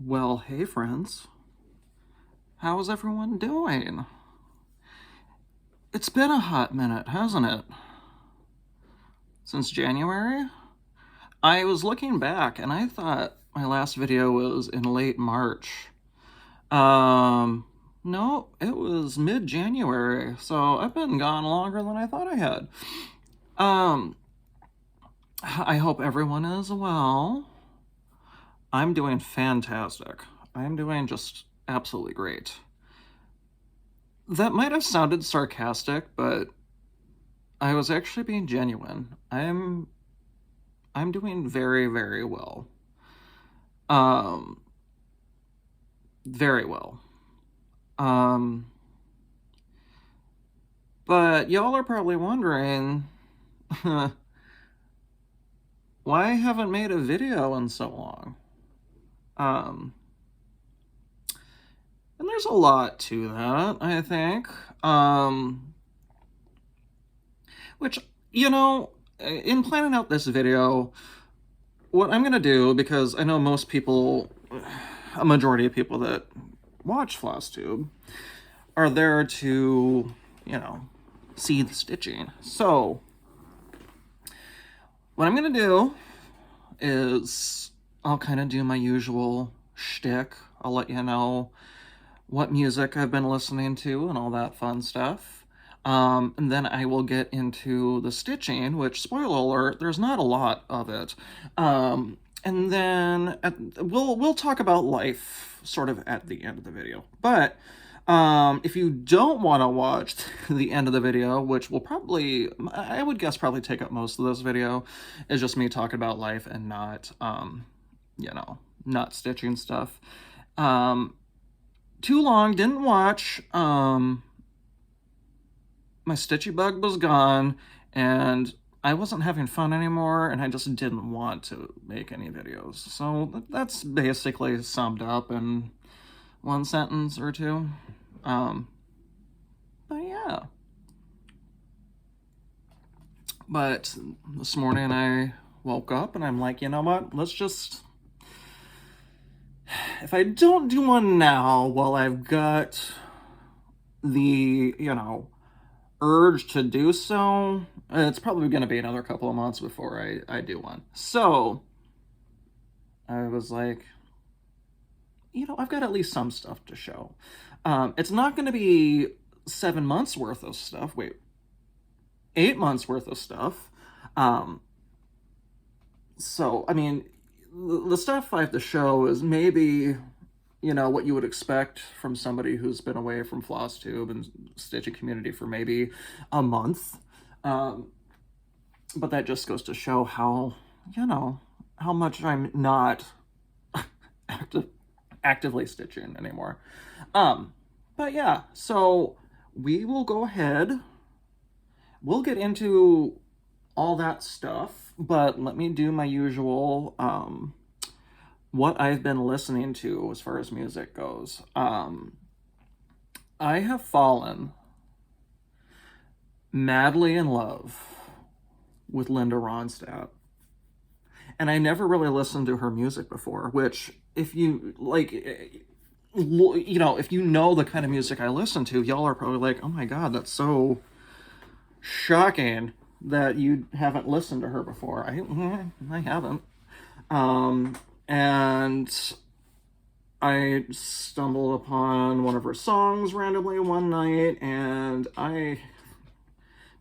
Well, hey friends, how's everyone doing? It's been a hot minute, hasn't it? Since January? I was looking back and I thought my last video was in late March. Um, no, it was mid-January, so I've been gone longer than I thought I had. Um, I hope everyone is well. I'm doing fantastic. I'm doing just absolutely great. That might have sounded sarcastic, but I was actually being genuine. I'm doing very, very well. Um, very well. Um, but y'all are probably wondering why I haven't made a video in so long. Um, and there's a lot to that, I think. Which, in planning out this video, what I'm gonna do, because I know most people, a majority of people that watch Flosstube are there to, see the stitching. So, what I'm gonna do is I'll kind of do my usual shtick. I'll let you know what music I've been listening to and all that fun stuff. And then I will get into the stitching, which, spoiler alert, there's not a lot of it. And then we'll talk about life sort of at the end of the video. But if you don't want to watch the end of the video, which will probably, I would guess, probably take up most of this video, is just me talking about life and not, not stitching stuff. Too long, didn't watch. My stitchy bug was gone, and I wasn't having fun anymore, and I just didn't want to make any videos. So that's basically summed up in one sentence or two. But yeah. But this morning I woke up and I'm like, you know what? Let's just... If I don't do one now while I've got the, urge to do so, it's probably going to be another couple of months before I do one. So I was like, I've got at least some stuff to show. It's not going to be 7 months worth of stuff. Wait, 8 months worth of stuff. So, I mean, the stuff I have to show is maybe, what you would expect from somebody who's been away from Flosstube and stitching community for maybe a month. But that just goes to show how, how much I'm not actively stitching anymore. But yeah, so we will go ahead. We'll get into all that stuff, but let me do my usual, what I've been listening to as far as music goes. I have fallen madly in love with Linda Ronstadt. And I never really listened to her music before, which, if you, if you know the kind of music I listen to, y'all are probably like, oh my god, that's so shocking that you haven't listened to her before. I haven't. And I stumbled upon one of her songs randomly one night, and I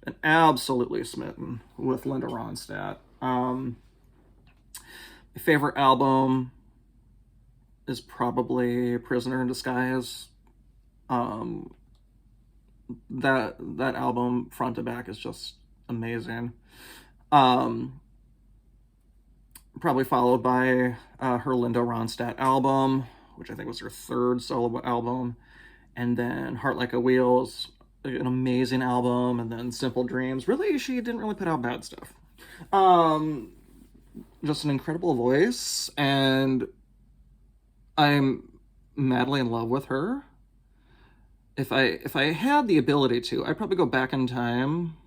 been absolutely smitten with Linda Ronstadt. My favorite album is probably Prisoner in Disguise. That album front to back is just amazing. Probably followed by her Linda Ronstadt album, which I think was her third solo album, and then Heart Like a Wheel is an amazing album, and then Simple Dreams. Really, she didn't really put out bad stuff. Just an incredible voice, and I'm madly in love with her. If I had the ability to, I'd probably go back in time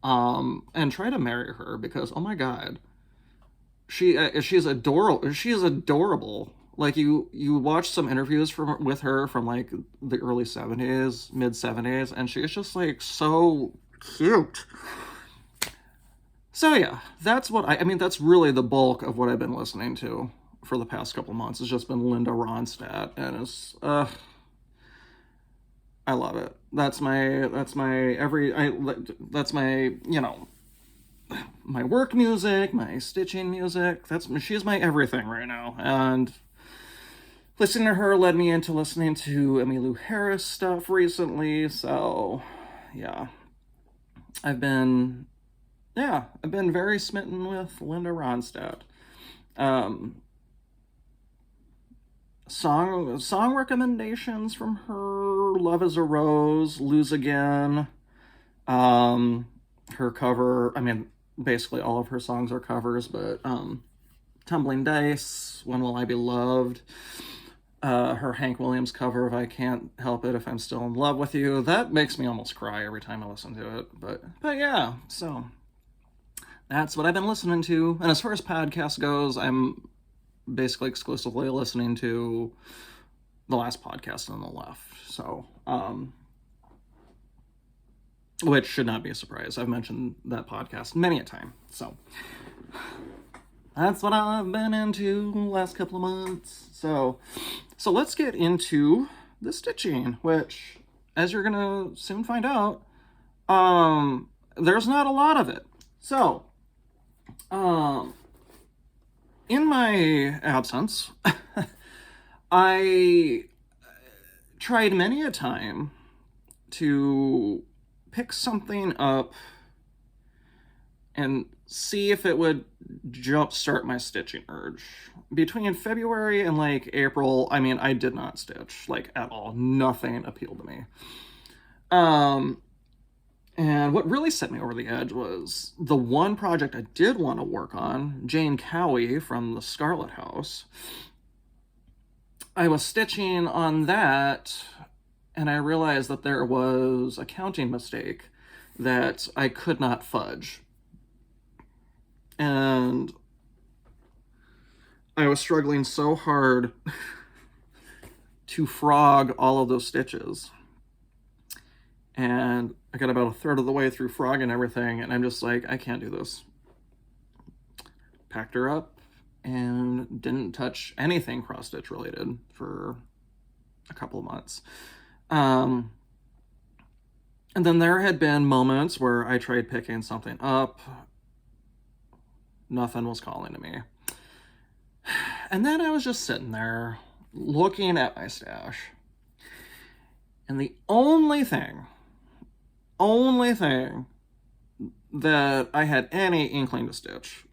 and try to marry her, because oh my god, she is adorable. She is adorable. Like you watch some interviews with her from like the early 70s, mid 70s, and she's just like so cute. So yeah, that's what I mean, that's really the bulk of what I've been listening to for the past couple months. It's just been Linda Ronstadt, and it's I love it. That's my my work music, my stitching music. She's my everything right now. And listening to her led me into listening to Emmylou Harris stuff recently. So yeah, I've been very smitten with Linda Ronstadt. Song recommendations from her: Love is a Rose, Lose Again, her cover, I mean, basically all of her songs are covers, but Tumbling Dice, When Will I Be Loved, her Hank Williams cover of I Can't Help It If I'm Still in Love with You. That makes me almost cry every time I listen to it. But yeah, so that's what I've been listening to. And as far as podcast goes, I'm basically exclusively listening to the last podcast on the left. So, which should not be a surprise. I've mentioned that podcast many a time. So that's what I've been into the last couple of months. So let's get into the stitching, which, as you're gonna soon find out, there's not a lot of it. So, in my absence, I tried many a time to pick something up and see if it would jumpstart my stitching urge. Between February and like April, I mean, I did not stitch, like, at all. Nothing appealed to me. And what really set me over the edge was the one project I did want to work on, Jane Cowie from the Scarlet House. I was stitching on that, and I realized that there was a counting mistake that I could not fudge. And I was struggling so hard to frog all of those stitches. And I got about a third of the way through frogging everything, and I'm just like, I can't do this. Packed her up and didn't touch anything cross-stitch related for a couple of months. And then there had been moments where I tried picking something up. Nothing was calling to me. And then I was just sitting there looking at my stash. And the only thing that I had any inkling to stitch,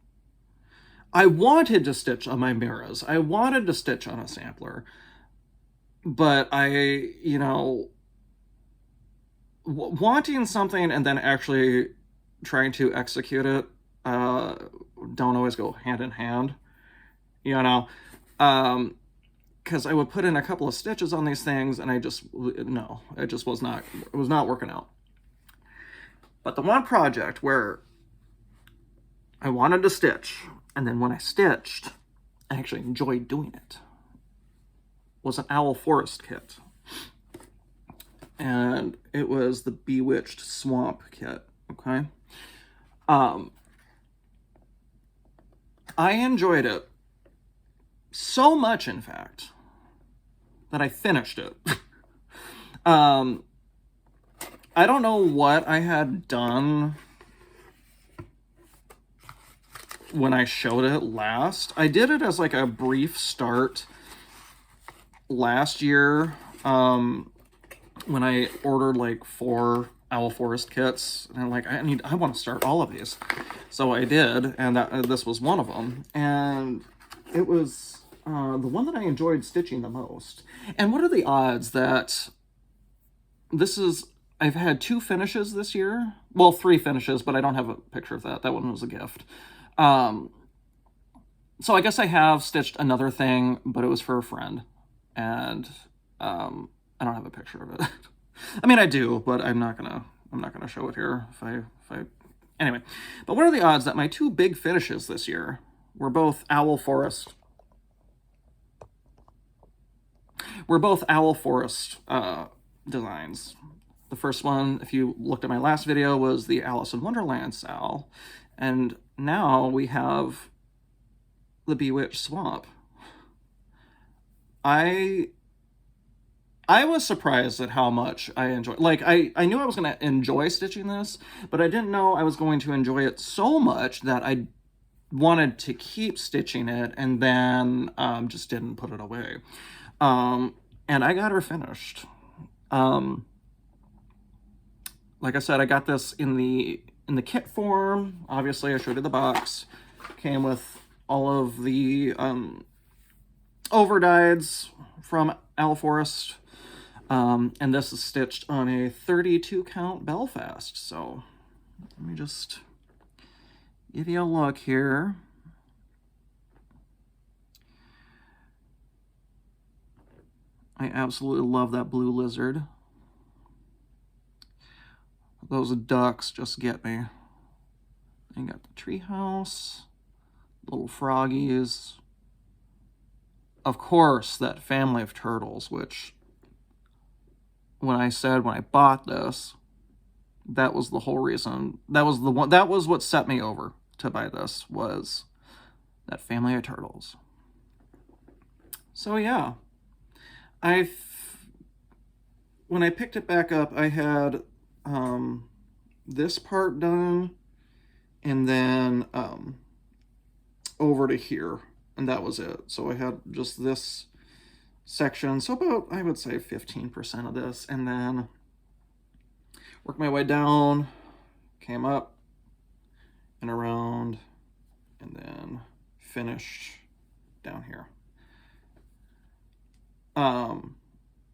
I wanted to stitch on my mirrors. I wanted to stitch on a sampler. But I, wanting something and then actually trying to execute it don't always go hand in hand, because I would put in a couple of stitches on these things and it was not working out. But the one project where I wanted to stitch, and then when I stitched, I actually enjoyed doing it, was an Owl Forest kit. And it was the Bewitched Swamp kit, okay? I enjoyed it so much, in fact, that I finished it. I don't know what I had done when I showed it last. I did it as like a brief start last year, when I ordered like 4 Owl Forest kits, and I'm like, I want to start all of these. So I did, and this was one of them. And it was the one that I enjoyed stitching the most. And what are the odds that I've had 2 finishes this year. Well, 3 finishes, but I don't have a picture of that. That one was a gift. So I guess I have stitched another thing, but it was for a friend. And I don't have a picture of it. I mean, I do, but I'm not gonna show it here. Anyway. But what are the odds that my 2 big finishes this year were both Owl Forest were both Owl Forest designs. The first one, if you looked at my last video, was the Alice in Wonderland owl. And now we have the Bewitched Swamp. I was surprised at how much I enjoyed. Like, I knew I was going to enjoy stitching this, but I didn't know I was going to enjoy it so much that I wanted to keep stitching it, and then just didn't put it away. And I got her finished. Like I said, I got this in the kit form. Obviously, I showed you the box. Came with all of the overdyes from Owl Forest. And this is stitched on a 32 count Belfast. So let me just give you a look here. I absolutely love that blue lizard. Those ducks just get me. I got the treehouse, little froggies. Of course, that family of turtles, which when I bought this, that was the whole reason. That was what set me over to buy this, was that family of turtles. So yeah, when I picked it back up, I had this part done, and then over to here, and that was it. So I had just this section, so about, I would say, 15% of this, and then worked my way down, came up and around, and then finished down here.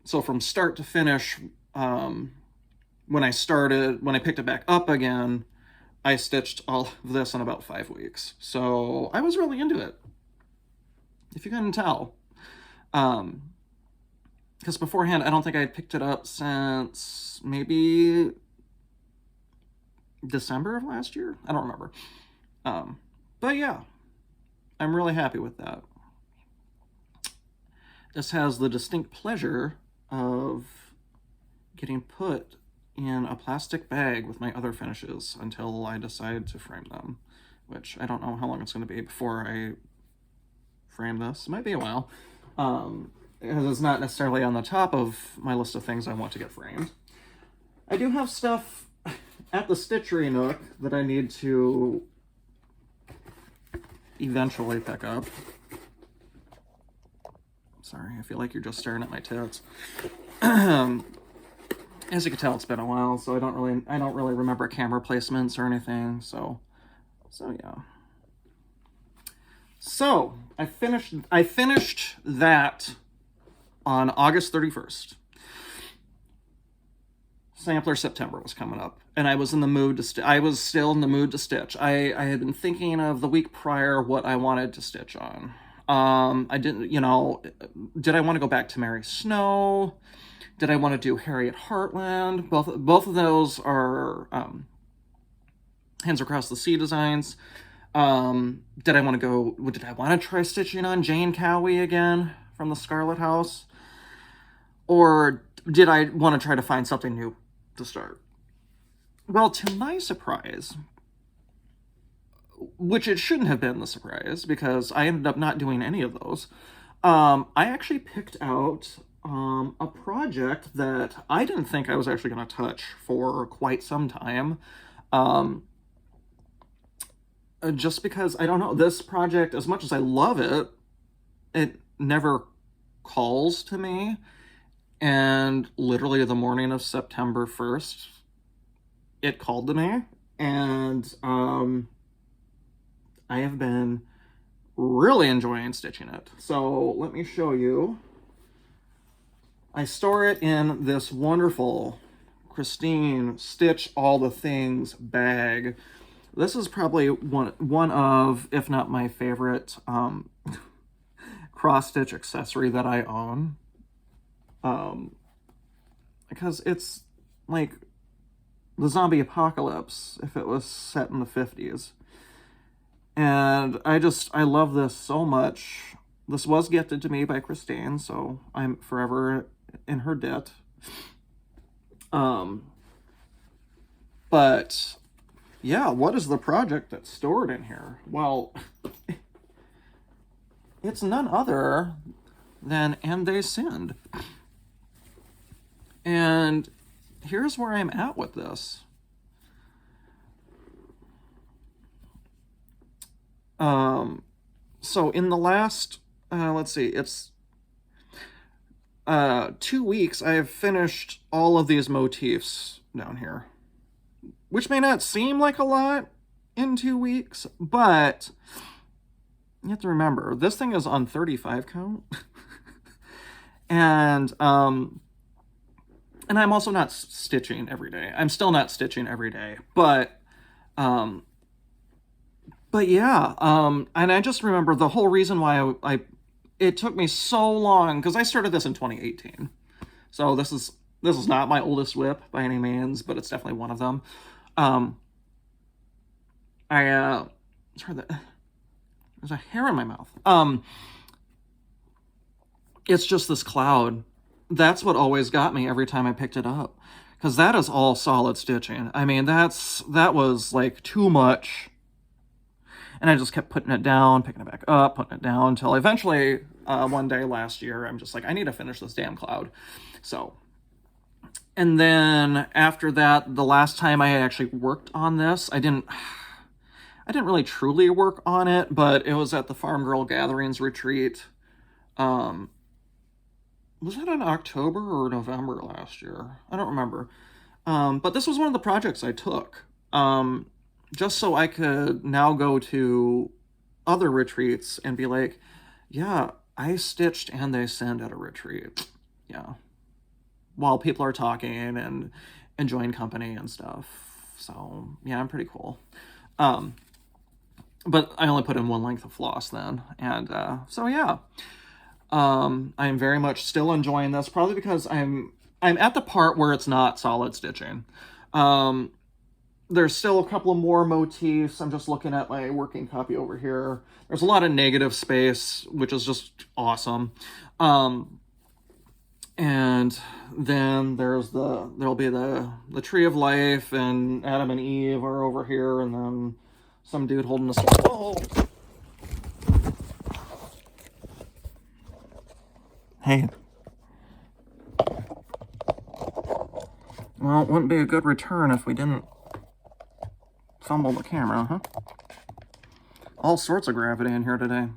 So from start to finish, when I picked it back up again, I stitched all of this in about 5 weeks. So I was really into it, if you couldn't tell. Because beforehand, I don't think I had picked it up since maybe December of last year. I don't remember. But yeah, I'm really happy with that. This has the distinct pleasure of getting put in a plastic bag with my other finishes until I decide to frame them, which I don't know how long it's going to be before I frame this. It might be a while, because it's not necessarily on the top of my list of things I want to get framed. I do have stuff at the stitchery nook that I need to eventually pick up. Sorry, I feel like you're just staring at my tits. As you can tell, it's been a while, so I don't really remember camera placements or anything. So yeah. So I finished that on August 31st. Sampler September was coming up, and I was in the mood to I was still in the mood to stitch. I had been thinking of the week prior what I wanted to stitch on. I didn't, did I want to go back to Mary Snow? Did I want to do Harriet Hartland? Both of those are Hands Across the Sea designs. Did I want to try stitching on Jane Cowie again from the Scarlet House? Or did I want to try to find something new to start? Well, to my surprise, which it shouldn't have been the surprise, because I ended up not doing any of those, I actually picked out a project that I didn't think I was actually going to touch for quite some time. Just because, I don't know, this project, as much as I love it, it never calls to me. And literally the morning of September 1st, it called to me. And I have been really enjoying stitching it. So let me show you. I store it in this wonderful, Christine Stitch All the Things bag. This is probably one of, if not my favorite, cross-stitch accessory that I own. Because it's like the zombie apocalypse if it was set in the 50s. And I love this so much. This was gifted to me by Christine, so I'm forever in her debt. But yeah, what is the project that's stored in here? Well, it's none other than And They Sinned. And here's where I'm at with this. So in the last, let's see, it's 2 weeks, I've finished all of these motifs down here, which may not seem like a lot in 2 weeks, but you have to remember, this thing is on 35 count. And I'm also not stitching every day. I'm still not stitching every day, but yeah, and I just remember the whole reason why it took me so long, because I started this in 2018. So this is not my oldest whip by any means, but it's definitely one of them. Sorry, there's a hair in my mouth. It's just this cloud. That's what always got me every time I picked it up, because that is all solid stitching. I mean, that was like too much. And I just kept putting it down, picking it back up, putting it down, until eventually, one day last year, I'm just like, I need to finish this damn cloud. So, and then after that, the last time I actually worked on this, I didn't really truly work on it, but it was at the Farm Girl Gatherings retreat. Was that in October or November last year? I don't remember. But this was one of the projects I took. Just so I could now go to other retreats and be like, yeah, I stitched And They Sinned at a retreat. Yeah. While people are talking and enjoying company and stuff. So, yeah, I'm pretty cool. But I only put in one length of floss then. And so, yeah. I'm very much still enjoying this, probably because I'm at the part where it's not solid stitching. There's still a couple of more motifs. I'm just looking at my working copy over here. There's a lot of negative space, which is just awesome. And then there'll be the Tree of Life, and Adam and Eve are over here, and then some dude holding a sword. Oh. Hey. Well, it wouldn't be a good return if we didn't fumble the camera, huh? All sorts of gravity in here today.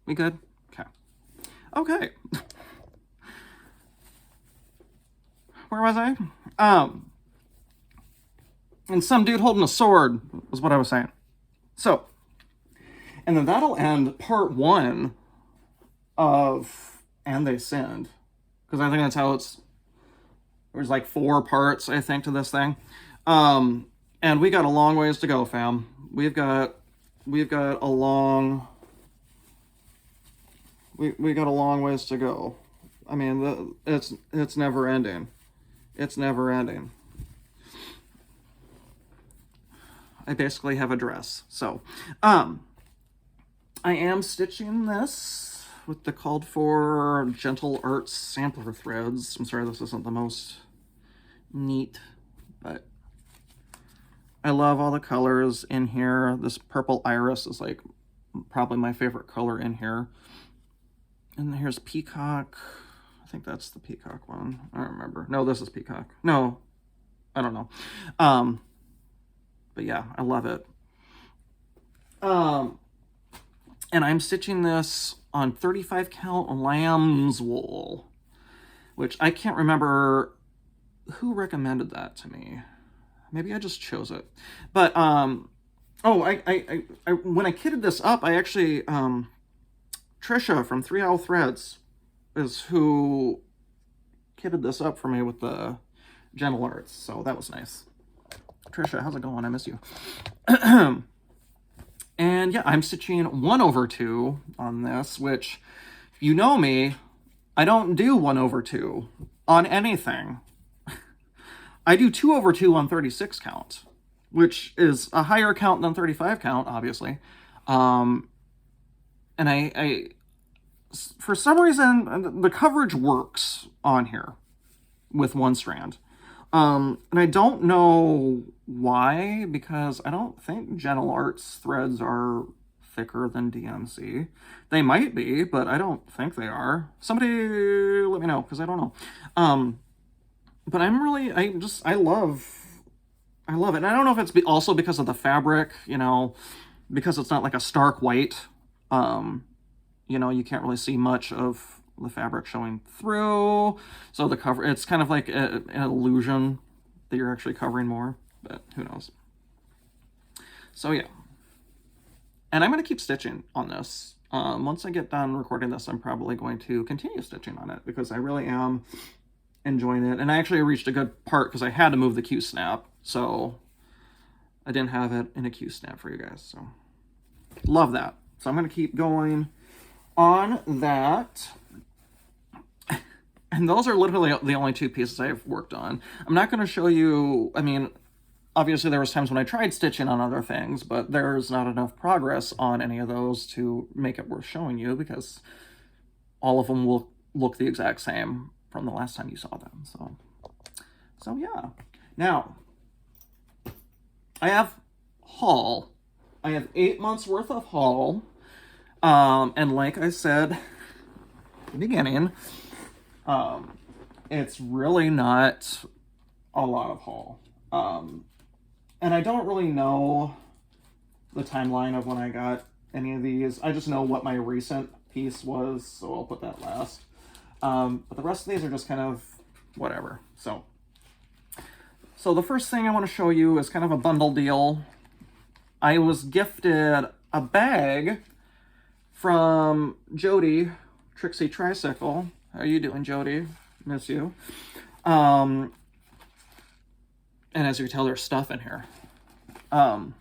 We good? Okay. Okay. Where was I? And some dude holding a sword was what I was saying. So, and then that'll end part 1 of And They Sinned. Because I think that's how there's like 4 parts, I think, to this thing. And we got a long ways to go, fam. We've got a long ways to go. I mean, it's never ending. It's never ending. I basically have a dress. So, I am stitching this with the called for Gentle Arts sampler threads. I'm sorry this isn't the most neat, but I love all the colors in here. This purple iris is like probably my favorite color in here. And here's Peacock. I think that's the Peacock one. I don't remember. No, this is Peacock. No, I don't know. But yeah, I love it. And I'm stitching this on 35 count lamb's wool, which I can't remember who recommended that to me. Maybe I just chose it. But I when I kitted this up, I actually Trisha from 3 Owl Threads is who kitted this up for me with the Gentle Arts, so that was nice. Trisha, how's it going? I miss you. And yeah, I'm stitching 1/2 on this, which, if you know me, I don't do 1/2 on anything. I do 2/2 on 36 count, which is a higher count than 35 count, obviously. and I for some reason, the coverage works on here with one strand. And I don't know why, because I don't think Gentle Arts threads are thicker than DMC. They might be, but I don't think they are. Somebody let me know, because I don't know. But I'm really, I love it. And I don't know if it's also because of the fabric, you know, because it's not like a stark white. You know, you can't really see much of the fabric showing through. So the cover, it's kind of like an illusion that you're actually covering more, but who knows. So yeah. And I'm going to keep stitching on this. Once I get done recording this, I'm probably going to continue stitching on it because I really am enjoying it. And I actually reached a good part because I had to move the Q-snap. So I didn't have it in a Q-snap for you guys. So love that. So I'm going to keep going on that. And those are literally the only two pieces I've worked on. I'm not going to show you, I mean, obviously there was times when I tried stitching on other things, but there's not enough progress on any of those to make it worth showing you because all of them will look the exact same from the last time you saw them. So yeah. Now, I have haul. I have 8 months worth of haul. And like I said at the beginning, it's really not a lot of haul. And I don't really know the timeline of when I got any of these. I just know what my recent piece was, so I'll put that last. But the rest of these are just kind of whatever. So the first thing I want to show you is kind of a bundle deal. I was gifted a bag from Jody Trixie Tricycle. How are you doing, Jody? Miss you. And as you can tell, there's stuff in here. And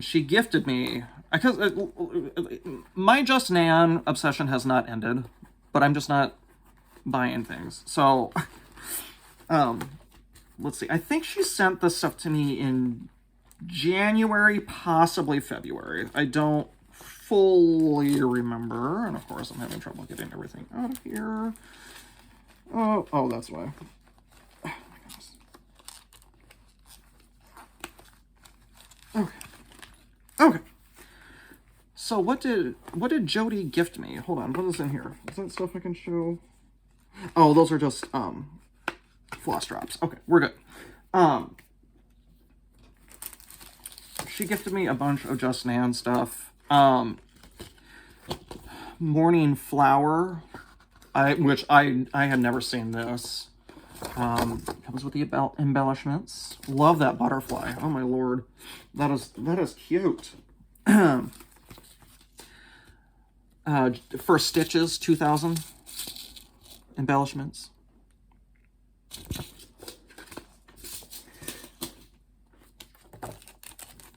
she gifted me, because my Just Nan obsession has not ended, but I'm just not buying things. So, let's see. I think she sent this stuff to me in January, possibly February. I don't fully remember, and of course I'm having trouble getting everything out of here. Oh, that's why. Oh my goodness. Okay. So what did Jody gift me? Hold on, what is in here? Is that stuff I can show? Oh, those are just floss drops. Okay, we're good. She gifted me a bunch of Just Nan stuff. Morning Flower, which I had never seen this. Comes with the embellishments. Love that butterfly. Oh my lord, that is cute. First Stitches 2000 embellishments.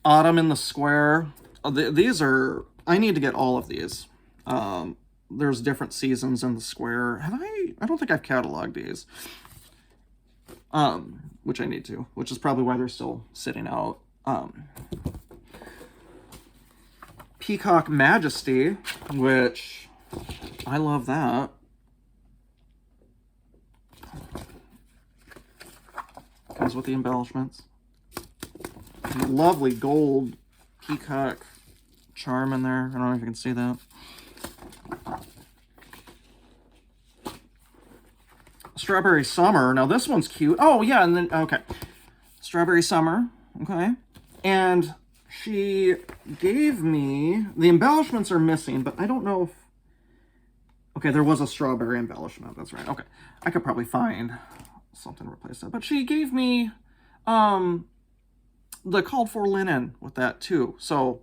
Autumn in the Square. These are, I need to get all of these. There's different seasons in the square. I don't think I've cataloged these. Which I need to, which is probably why they're still sitting out. Peacock Majesty, which I love that. Comes with the embellishments. Lovely gold peacock charm in there. I don't know if you can see that. Strawberry Summer. Now this one's cute. Oh yeah, and then okay. Strawberry Summer. Okay. And she gave me, the embellishments are missing, but I don't know if, okay, there was a strawberry embellishment. That's right. Okay. I could probably find something to replace that. But she gave me the called for linen with that too. So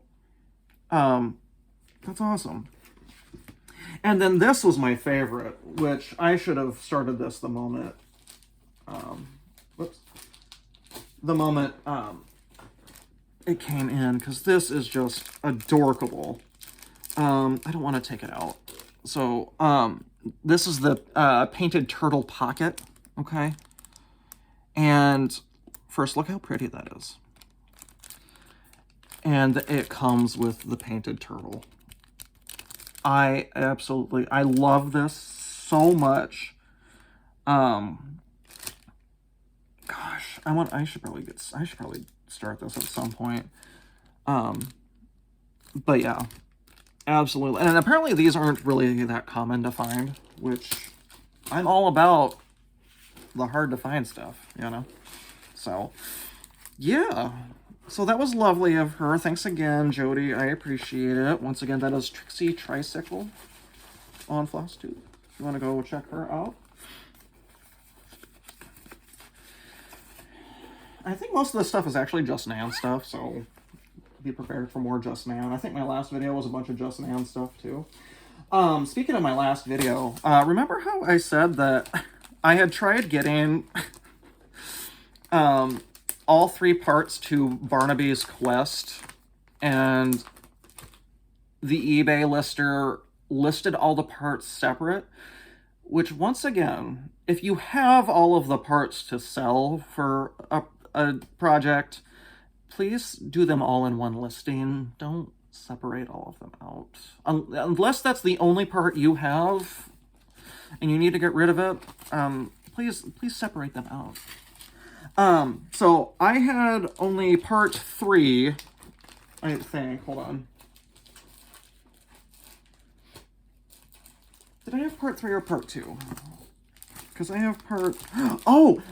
that's awesome. And then this was my favorite, which I should have started this the moment, it came in, because this is just adorable. I don't want to take it out. So, this is the painted turtle pocket, okay? And first, look how pretty that is. And it comes with the painted turtle. I love this so much. Gosh, I should probably start this at some point. But yeah, absolutely. And apparently these aren't really that common to find, which I'm all about the hard to find stuff, you know? So, yeah. So that was lovely of her. Thanks again, Jody. I appreciate it. Once again, that is Trixie Tricycle on Flosstube. If you want to go check her out. I think most of this stuff is actually Just Nan stuff, so be prepared for more Just Nan. I think my last video was a bunch of Just Nan stuff, too. Speaking of my last video, remember how I said that I had tried getting all 3 parts to Barnaby's Quest, and the eBay lister listed all the parts separate, which, once again, if you have all of the parts to sell for a project, please do them all in one listing. Don't separate all of them out. Unless that's the only part you have and you need to get rid of it, please separate them out. So I had only part 3, I think. Hold on. Did I have part 3 or part 2? Because I have part... Oh!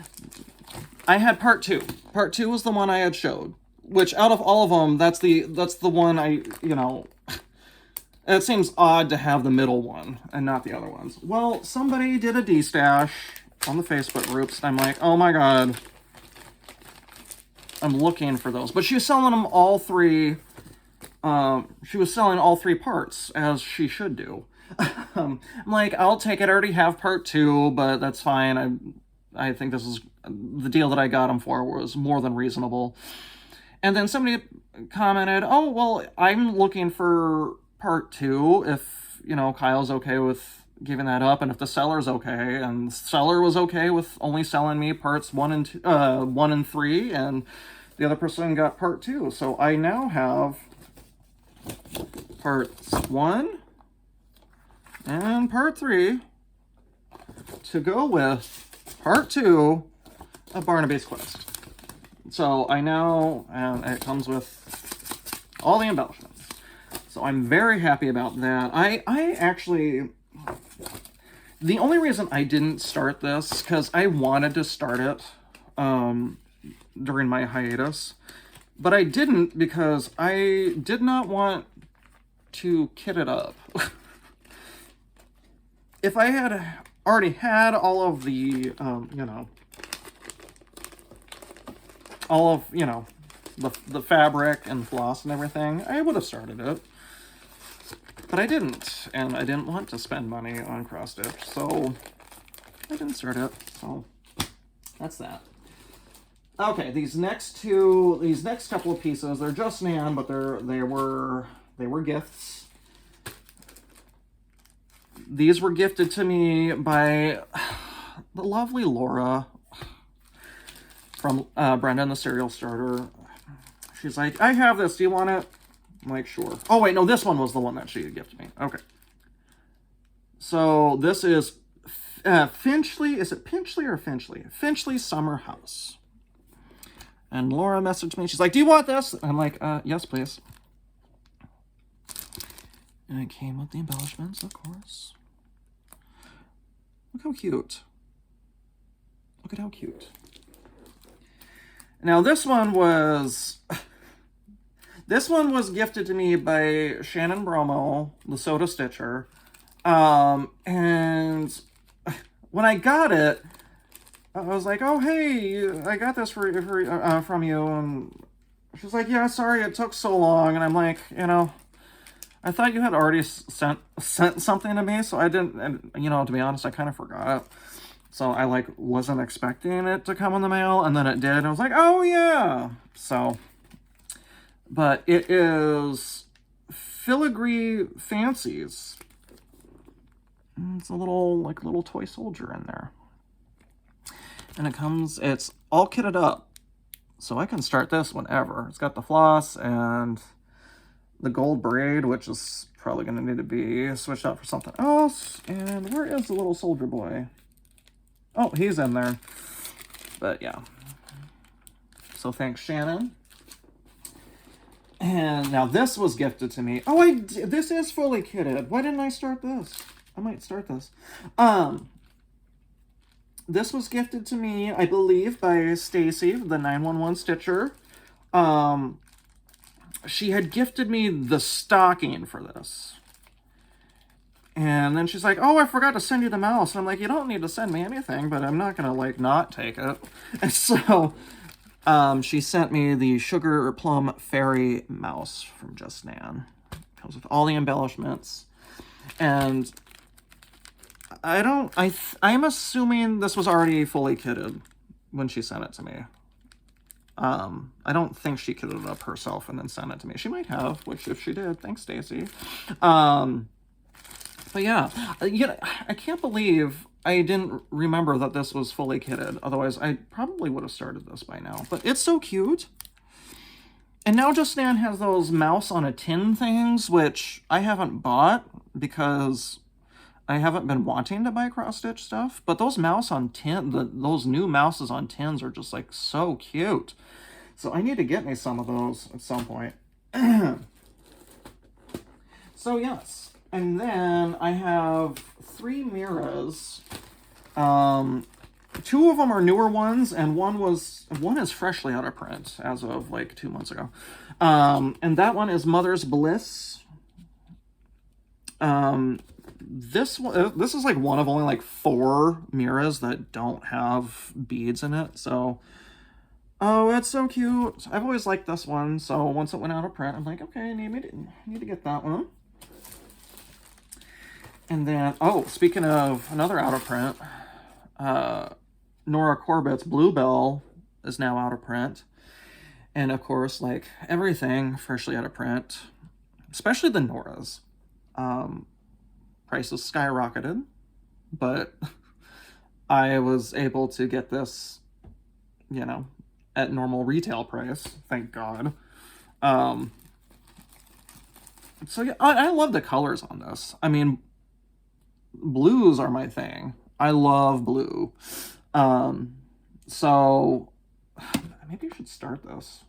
I had part 2. Part 2 was the one I had showed. Which, out of all of them, that's the one I, you know... It seems odd to have the middle one and not the other ones. Well, somebody did a D-stash on the Facebook groups, and I'm like, oh my god. I'm looking for those. But she was selling them all 3. She was selling all 3 parts, as she should do. I'm like, I'll take it. I already have part 2, but that's fine. I think this is... The deal that I got them for was more than reasonable. And then somebody commented, oh, well, I'm looking for part 2 if, you know, Kyle's okay with giving that up, and if the seller's okay. And the seller was okay with only selling me parts 1 and 3, and the other person got part 2. So I now have parts 1 and part 3 to go with part 2 of Barnaby's Quest. So I know, and it comes with all the embellishments. So I'm very happy about that. I actually, the only reason I didn't start this, because I wanted to start it during my hiatus, but I didn't because I did not want to kit it up. If I had already had all of the, you know, all of, you know, the fabric and floss and everything, I would have started it. But I didn't, and I didn't want to spend money on cross stitch, so I didn't start it. So that's that. Okay, these next couple of pieces, they're Just Nan, but they were gifts. These were gifted to me by the lovely Laura from Brenda and the Cereal Starter. She's like, I have this, do you want it? I'm like, sure. Oh, wait, no, this one was the one that she had gifted me. Okay. So this is Finchley. Is it Pinchley or Finchley? Finchley Summer House. And Laura messaged me. She's like, do you want this? I'm like, yes, please. And it came with the embellishments, of course. Look how cute. Look at how cute. Now, this one was gifted to me by Shannon Bromo, the Soda Stitcher. And when I got it, I was like, oh, hey, I got this from you. And she's like, yeah, sorry it took so long. And I'm like, you know, I thought you had already sent something to me, so I didn't, and, you know, to be honest, I kind of forgot. So I, like, wasn't expecting it to come in the mail, and then it did, and I was like, oh, yeah! So, but it is filigree fancies. It's a little toy soldier in there. And it's all kitted up. So I can start this whenever. It's got the floss and the gold braid, which is probably going to need to be switched out for something else. And where is the little soldier boy? Oh, he's in there. But yeah. So thanks, Shannon. And now this was gifted to me. Oh, this is fully kitted. Why didn't I start this? I might start this. This was gifted to me, I believe, by Stacy, the 911 Stitcher. She had gifted me the stocking for this. And then she's like, oh, I forgot to send you the mouse. And I'm like, you don't need to send me anything, but I'm not going to, like, not take it. And so she sent me the Sugar Plum Fairy mouse from Just Nan. Comes with all the embellishments. And I'm assuming this was already fully kitted when she sent it to me. I don't think she kitted it up herself and then sent it to me. She might have, which if she did, thanks, Stacy. But yeah, I can't believe I didn't remember that this was fully kitted. Otherwise, I probably would have started this by now. But it's so cute. And now Just Nan has those mouse on a tin things, which I haven't bought because I haven't been wanting to buy cross-stitch stuff. But those mouse on tin, those new mouses on tins are just like so cute. So I need to get me some of those at some point. So yes. And then I have 3 mirrors. 2 of them are newer ones, and one is freshly out of print as of like 2 months ago. And that one is Mother's Bliss. This is like one of only like 4 mirrors that don't have beads in it. So, oh, it's so cute. I've always liked this one. So once it went out of print, I'm like, okay, I need to get that one. And then, oh, speaking of another out of print, Nora Corbett's Bluebell is now out of print. And of course, like everything freshly out of print, especially the Noras, prices skyrocketed. But I was able to get this, you know, at normal retail price, thank God. So yeah, I love the colors on this. I mean, blues are my thing. I love blue. So maybe I should start this.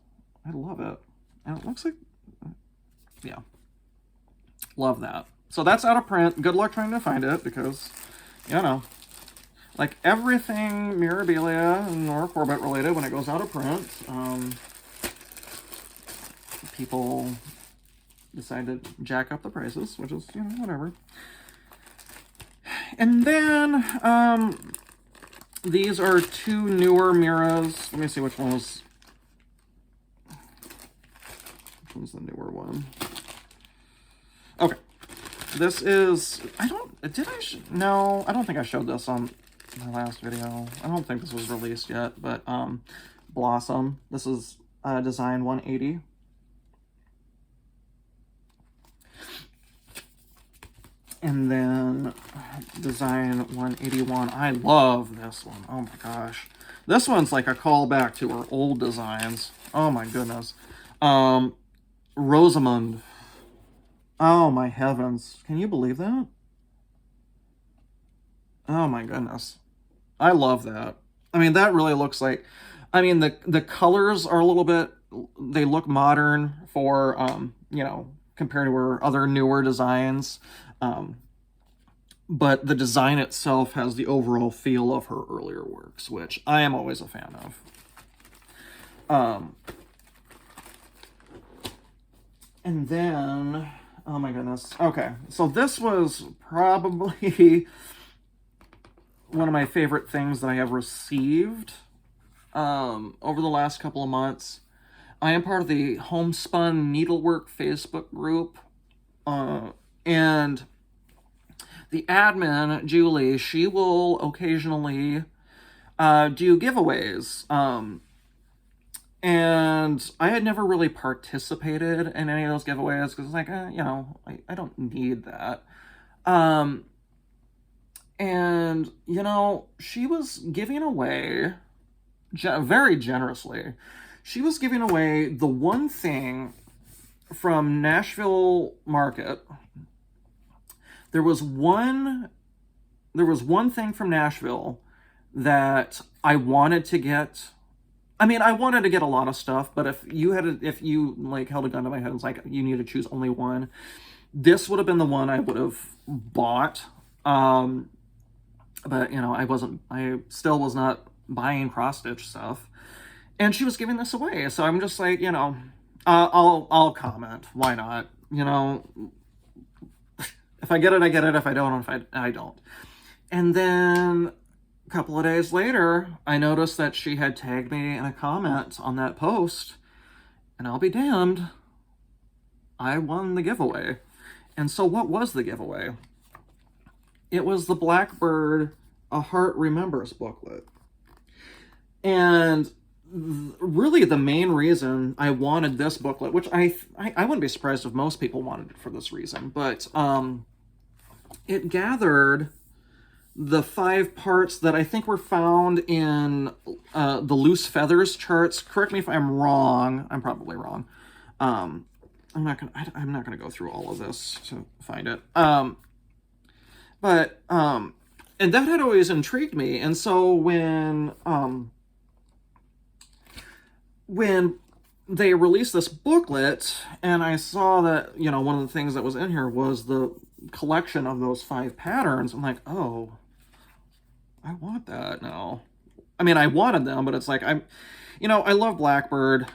I love it. And it looks like, yeah, love that. So that's out of print. Good luck trying to find it because, you know, like everything Mirabilia and Nora Corbett related, when it goes out of print, people decide to jack up the prices, which is, you know, whatever. And then, these are 2 newer mirrors. Let me see which one's the newer one. Okay. This is, no, I don't think I showed this on my last video. I don't think this was released yet, but, Blossom. This is, design 180. And then design 181. I love this one. Oh my gosh. This one's like a callback to her old designs. Oh my goodness. Rosamund. Oh my heavens. Can you believe that? Oh my goodness. I love that. I mean, that really looks like, I mean, the colors are a little bit, they look modern for, you know, compared to her other newer designs. But the design itself has the overall feel of her earlier works, which I am always a fan of. And then, oh my goodness. Okay, so this was probably one of my favorite things that I have received over the last couple of months. I am part of the Homespun Needlework Facebook group, and the admin, Julie, she will occasionally do giveaways. And I had never really participated in any of those giveaways because it's like, you know, I don't need that. And, you know, she was giving away very generously She was giving away the one thing from Nashville Market. There was one thing from Nashville that I wanted to get. I mean, I wanted to get a lot of stuff, but if you like held a gun to my head and was like, you need to choose only one, this would have been the one I would have bought. But you know, I still was not buying cross-stitch stuff. And she was giving this away. So I'm just like, you know, I'll comment. Why not? You know, if I get it, I get it. If I don't, I don't. And then a couple of days later, I noticed that she had tagged me in a comment on that post. And I'll be damned, I won the giveaway. And so what was the giveaway? It was the Blackbird A Heart Remembers booklet. And really the main reason I wanted this booklet, which I wouldn't be surprised if most people wanted it for this reason, but it gathered the 5 parts that I think were found in the loose feathers charts. Correct me if I'm wrong. I'm probably wrong. I'm not gonna go through all of this to find it. But and that had always intrigued me. And so when they released this booklet and I saw that, you know, one of the things that was in here was the collection of those 5 patterns, I'm like, oh, I want that now. I mean, I wanted them, but it's like, you know, I love Blackbird.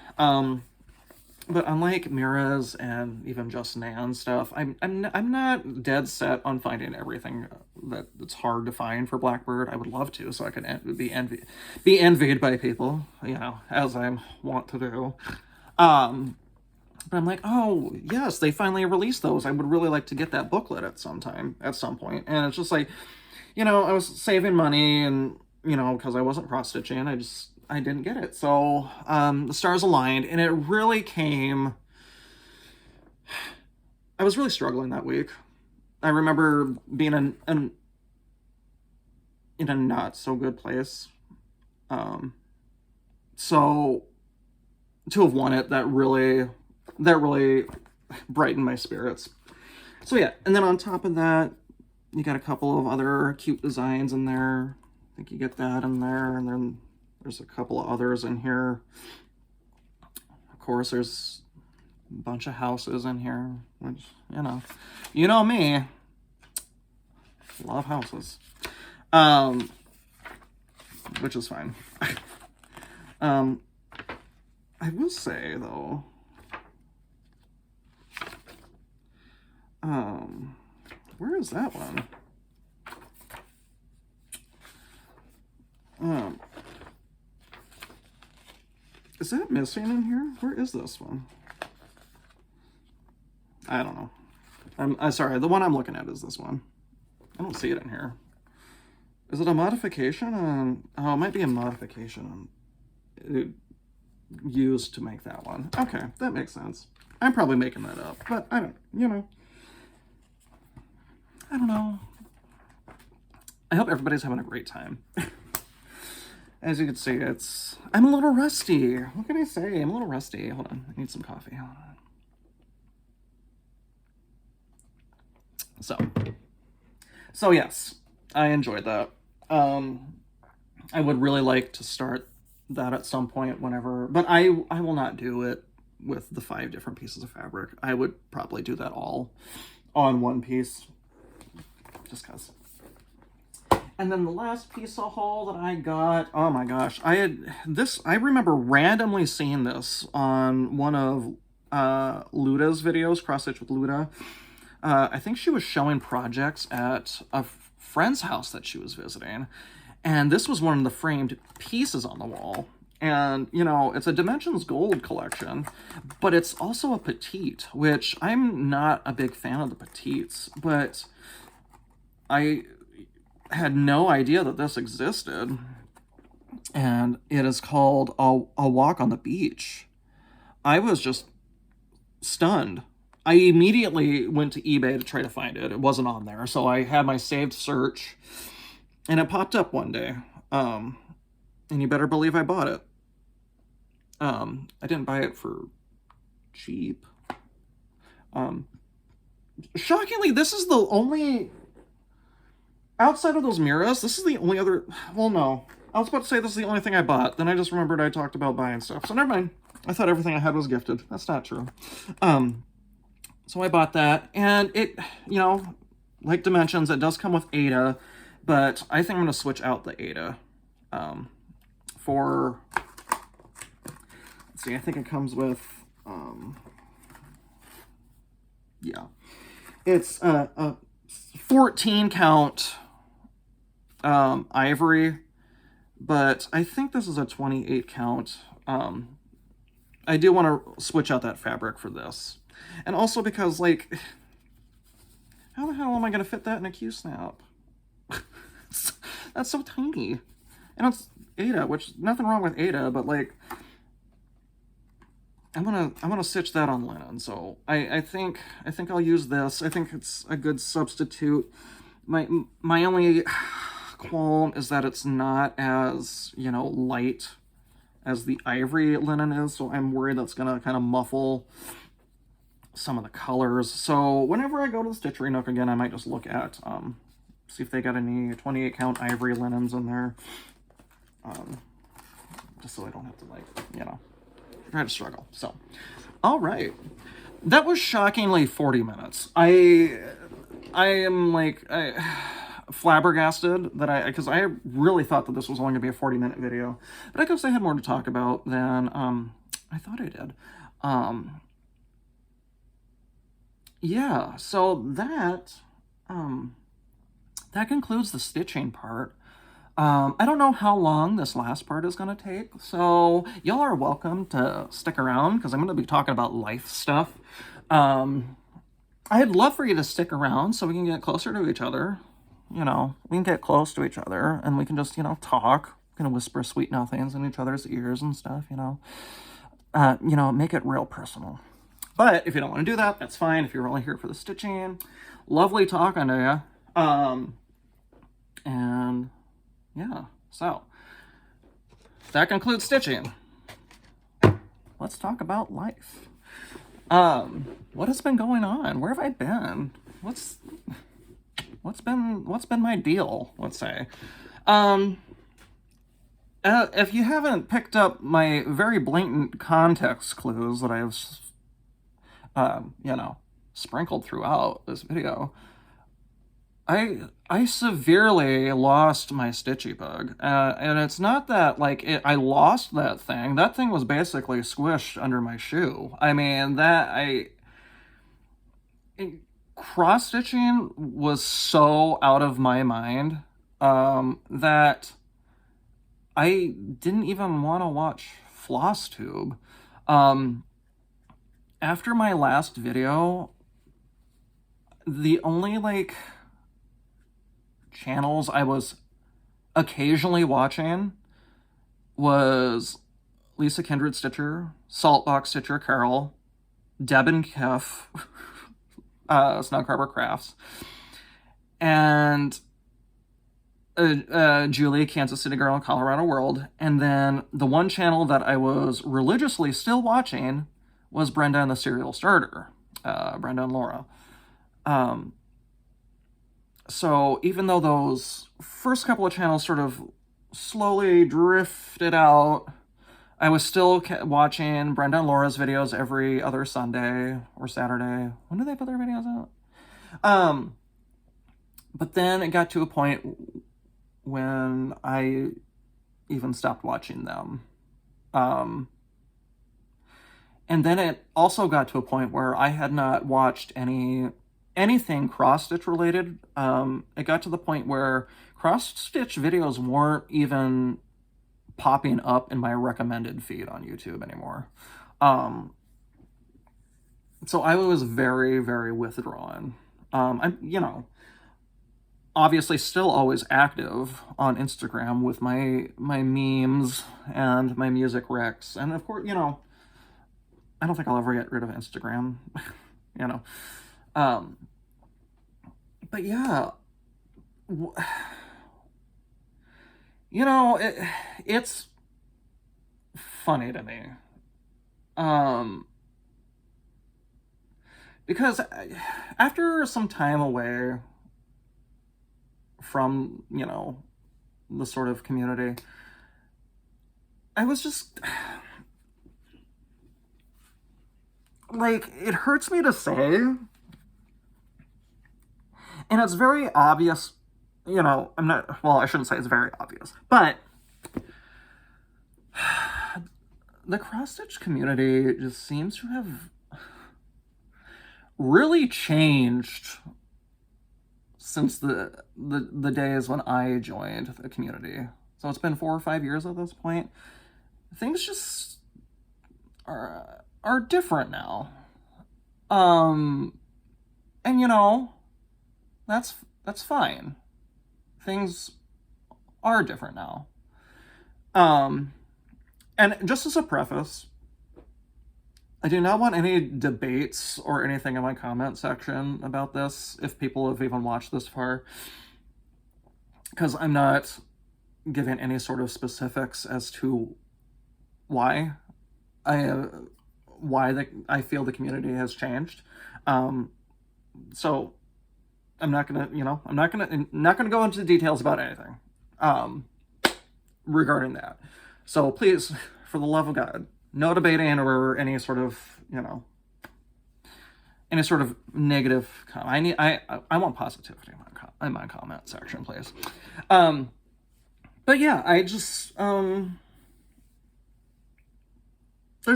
But unlike Mira's and even Just Nan stuff, I'm not dead set on finding everything that's hard to find for Blackbird. I would love to, so I could be envied by people, you know, as I want to do. But I'm like, oh yes, they finally released those. I would really like to get that booklet at some point. And it's just like, you know, I was saving money, and you know, because I wasn't cross stitching, I didn't get it. So the stars aligned, and it really came. I was really struggling that week. I remember being in a not so good place. So to have won it, that really brightened my spirits. So yeah, and then on top of that, you got a couple of other cute designs in there. I think you get that in there, and then there's a couple of others in here. Of course, there's a bunch of houses in here, which, you know me, love houses, which is fine. I will say, though, where is that one? Is that missing in here? Where is this one? I don't know. I'm sorry, the one I'm looking at is this one. I don't see it in here. Is it a modification on... Oh, it might be a modification used to make that one. Okay, that makes sense. I'm probably making that up, but I don't, I don't know. I hope everybody's having a great time. As you can see, I'm a little rusty. What can I say? I'm a little rusty. Hold on, I need some coffee. Hold on. So yes, I enjoyed that. I would really like to start that at some point, whenever, but I will not do it with the 5 different pieces of fabric. I would probably do that all on one piece, just because. And then the last piece of haul that I got, oh my gosh, I remember randomly seeing this on one of Luda's videos, Cross Stitch with Luda. I think she was showing projects at a friend's house that she was visiting, and this was one of the framed pieces on the wall. And, it's a Dimensions Gold collection, but it's also a petite, which I'm not a big fan of the petites, but I had no idea that this existed. And it is called A Walk on the Beach. I was just stunned. I immediately went to eBay to try to find it. It wasn't on there, so I had my saved search, and it popped up one day. And you better believe I bought it. I didn't buy it for cheap. Shockingly, this is the only, outside of those mirrors, this is the only other, well, no. I was about to say this is the only thing I bought. Then I just remembered I talked about buying stuff. So never mind. I thought everything I had was gifted. That's not true. So I bought that. And it, you know, like Dimensions, it does come with Ada. But I think I'm going to switch out the Ada. For, let's see, I think it comes with, yeah. It's a 14 count ivory, but I think this is a 28 count. I do want to switch out that fabric for this. And also because, like, how the hell am I going to fit that in a Q-snap? That's so tiny. And it's Ada, which, nothing wrong with Ada, but, like, I'm gonna stitch that on linen. So I think I'll use this. I think it's a good substitute. My only qualm is that it's not as, you know, light as the ivory linen is, so I'm worried that's gonna kind of muffle some of the colors. So whenever I go to the Stitchery Nook again, I might just look at see if they got any 28 count ivory linens in there, just so I don't have to, like, you know, try to struggle. So, all right, that was shockingly 40 minutes. I am like flabbergasted that because I really thought that this was only gonna be a 40-minute video, but I guess I had more to talk about than I thought I did. Yeah, so that that concludes the stitching part. I don't know how long this last part is going to take, so y'all are welcome to stick around because I'm going to be talking about life stuff. I'd love for you to stick around so we can get closer to each other. You know, we can get close to each other and we can just, you know, talk, kind of whisper sweet nothings in each other's ears and stuff, you know. Make it real personal. But if you don't want to do that, that's fine. If you're only here for the stitching, lovely talking to you. And yeah, so that concludes stitching. Let's talk about life. What has been going on? Where have I been? What's been my deal, let's say. If you haven't picked up my very blatant context clues that I've sprinkled throughout this video, I severely lost my stitchy bug, and it's not that, like, I lost that thing. That thing was basically squished under my shoe. I mean, cross-stitching was so out of my mind that I didn't even want to watch Flosstube. After my last video, the only, like, channels I was occasionally watching was Lisa Kindred Stitcher, Saltbox Stitcher Carol, Deb and Kef, Snug Harbor Crafts, and Julie, Kansas City Girl in Colorado World. And then the one channel that I was religiously still watching was Brenda and the Serial Starter, Brenda and Laura. So even though those first couple of channels sort of slowly drifted out, I was still watching Brenda and Laura's videos every other Sunday or Saturday. When do they put their videos out? But then it got to a point when I even stopped watching them. And then it also got to a point where I had not watched anything cross-stitch related. It got to the point where cross-stitch videos weren't even popping up in my recommended feed on YouTube anymore. So I was very, very withdrawn. I'm, obviously still always active on Instagram with my memes and my music recs. And of course, I don't think I'll ever get rid of Instagram, but yeah, it's funny to me Um, because after some time away from, the sort of community, I was just, like, it hurts me to say, and it's very obvious, I shouldn't say it's very obvious, but the cross-stitch community just seems to have really changed since the days when I joined the community. So it's been 4 or 5 years at this point. Things just are different now. And that's fine. Things are different now. And just as a preface, I do not want any debates or anything in my comment section about this, if people have even watched this far, because I'm not giving any sort of specifics as to why I feel the community has changed. So I'm not gonna go into details about anything regarding that. So please, for the love of God, no debating or any sort of negative comment. I want positivity in my comment section, please. But yeah, I just there's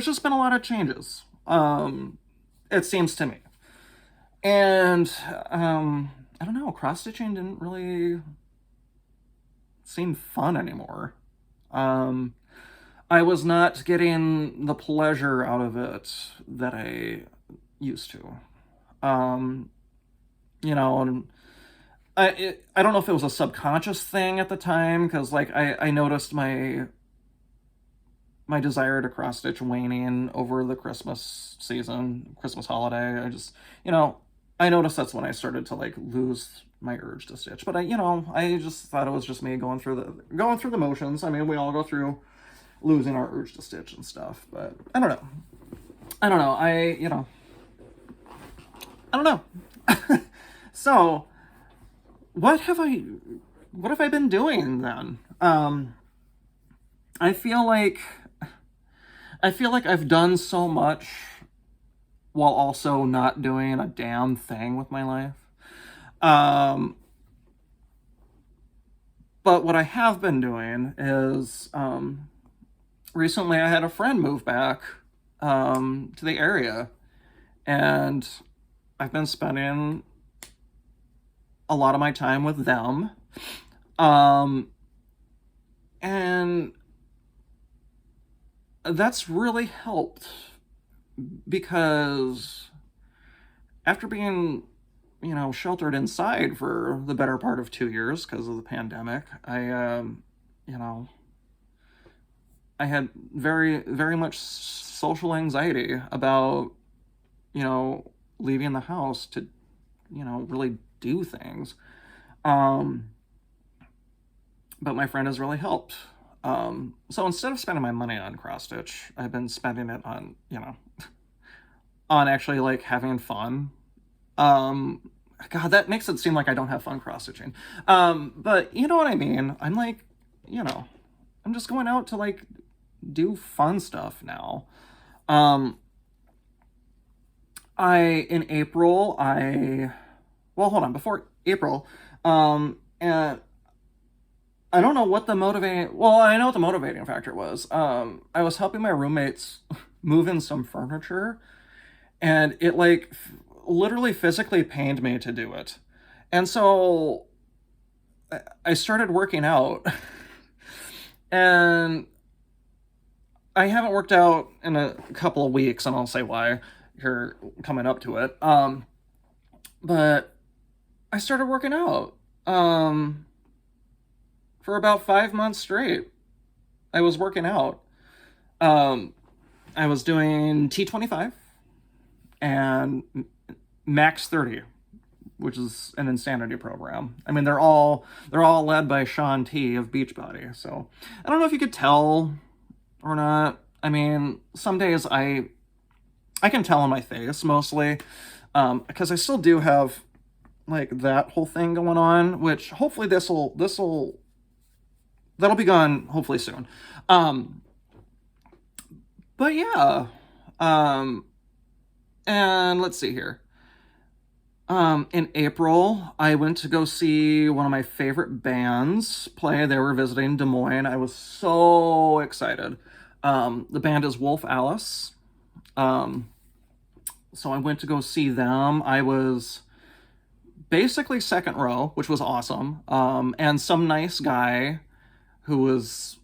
just been a lot of changes. It seems to me, and I don't know. Cross stitching didn't really seem fun anymore. I was not getting the pleasure out of it that I used to. And I don't know if it was a subconscious thing at the time, because like I noticed my desire to cross stitch waning over the Christmas holiday. I just, I noticed that's when I started to like lose my urge to stitch. But I just thought it was just me going through the motions. I mean, we all go through losing our urge to stitch and stuff, but I don't know. I don't know. So what have I been doing then? I feel like I've done so much while also not doing a damn thing with my life. But what I have been doing is, recently I had a friend move back to the area, and I've been spending a lot of my time with them. And that's really helped, because after being, sheltered inside for the better part of 2 years because of the pandemic, I had very, very much social anxiety about, leaving the house to, really do things. But my friend has really helped. So instead of spending my money on cross stitch, I've been spending it on, on actually like having fun. God, that makes it seem like I don't have fun cross stitching. But you know what I mean? I'm like, I'm just going out to like do fun stuff now. In April, before April, and I don't know what I know what the motivating factor was. I was helping my roommates move in some furniture, and it like literally physically pained me to do it. And so I started working out, and I haven't worked out in a couple of weeks, and I'll say why here coming up to it. But I started working out for about 5 months straight. I was working out. I was doing T25 and Max 30, which is an insanity program. I mean, they're all led by Sean T of Beachbody. So I don't know if you could tell or not. I mean, some days I can tell on my face mostly, because I still do have like that whole thing going on, which hopefully that'll be gone hopefully soon. But yeah, and let's see here. In April, I went to go see one of my favorite bands play. They were visiting Des Moines. I was so excited. The band is Wolf Alice. So I went to go see them. I was basically second row, which was awesome. And some nice guy who was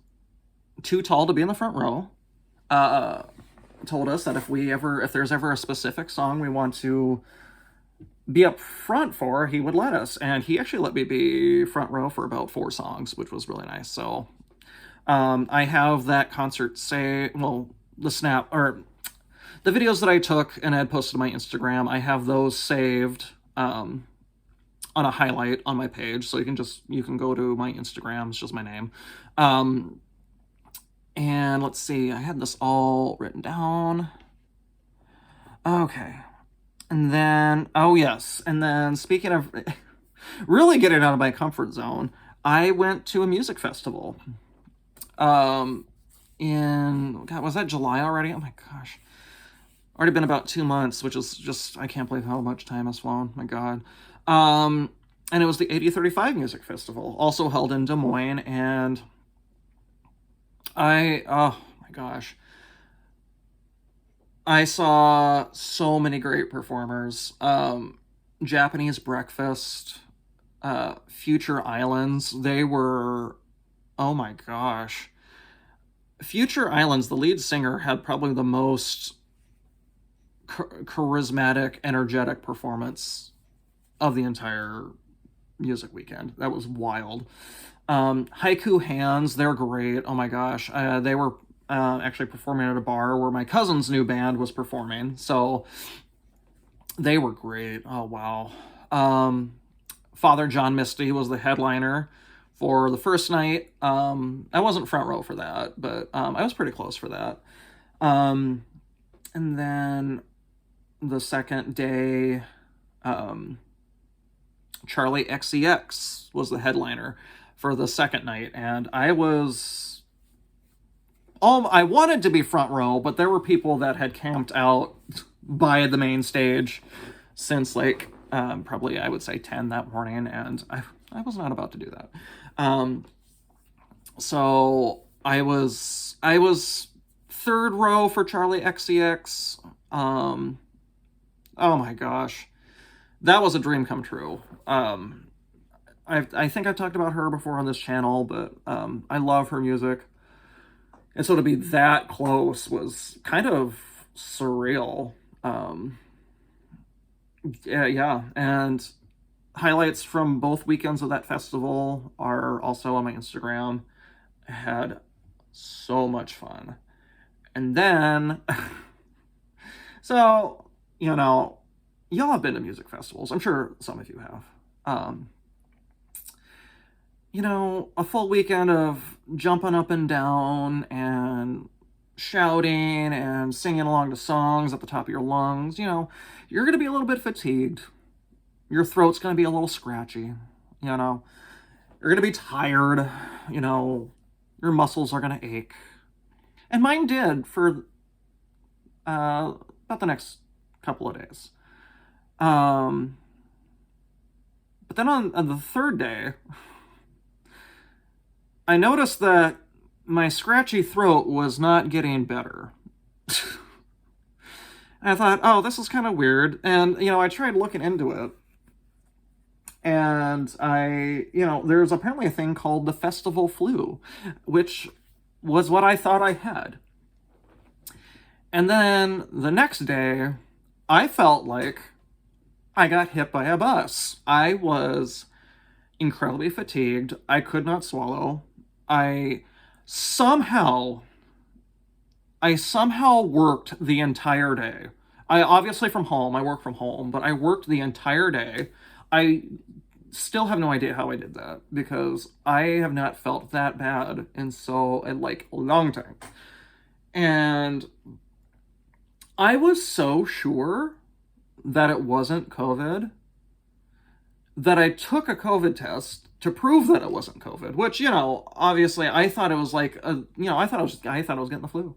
too tall to be in the front row told us that if there's ever a specific song we want to be up front for, he would let us. And he actually let me be front row for about 4 songs, which was really nice. So I have that concert the videos that I took and I had posted to my Instagram, I have those saved on a highlight on my page. So you can go to my Instagram. It's just my name. And let's see, I had this all written down. Okay. And then, oh yes, and then speaking of really getting out of my comfort zone, I went to a music festival. Was that July already? Oh my gosh. Already been about 2 months, which is just, I can't believe how much time has flown. My God. And it was the 8035 Music Festival, also held in Des Moines, and oh my gosh. I saw so many great performers. Japanese Breakfast, Future Islands, they were, oh my gosh. Future Islands, the lead singer, had probably the most charismatic, energetic performance of the entire music weekend. That was wild. Haiku Hands, they're great. Oh my gosh. They were actually performing at a bar where my cousin's new band was performing. So they were great. Oh, wow. Father John Misty was the headliner for the first night. I wasn't front row for that, but I was pretty close for that. And then the second day, Charlie XCX was the headliner for the second night, and I wanted to be front row, but there were people that had camped out by the main stage since probably I would say 10 that morning, and I was not about to do that. So I was third row for Charlie XCX. Oh my gosh, that was a dream come true. I think I've talked about her before on this channel, but I love her music. And so to be that close was kind of surreal. Yeah. And highlights from both weekends of that festival are also on my Instagram. I had so much fun. And then, so, y'all have been to music festivals. I'm sure some of you have. A full weekend of jumping up and down and shouting and singing along to songs at the top of your lungs, you're going to be a little bit fatigued. Your throat's going to be a little scratchy, you're going to be tired, your muscles are going to ache. And mine did for about the next couple of days. But then on the third day, I noticed that my scratchy throat was not getting better. And I thought, oh, this is kind of weird. And, I tried looking into it. And there's apparently a thing called the festival flu, which was what I thought I had. And then the next day, I felt like I got hit by a bus. I was incredibly fatigued. I could not swallow. I somehow worked the entire day. I obviously I work from home, but I worked the entire day. I still have no idea how I did that, because I have not felt that bad in a long time. And I was so sure that it wasn't COVID that I took a COVID test to prove that it wasn't COVID, which, obviously I thought it was like, I thought I was getting the flu.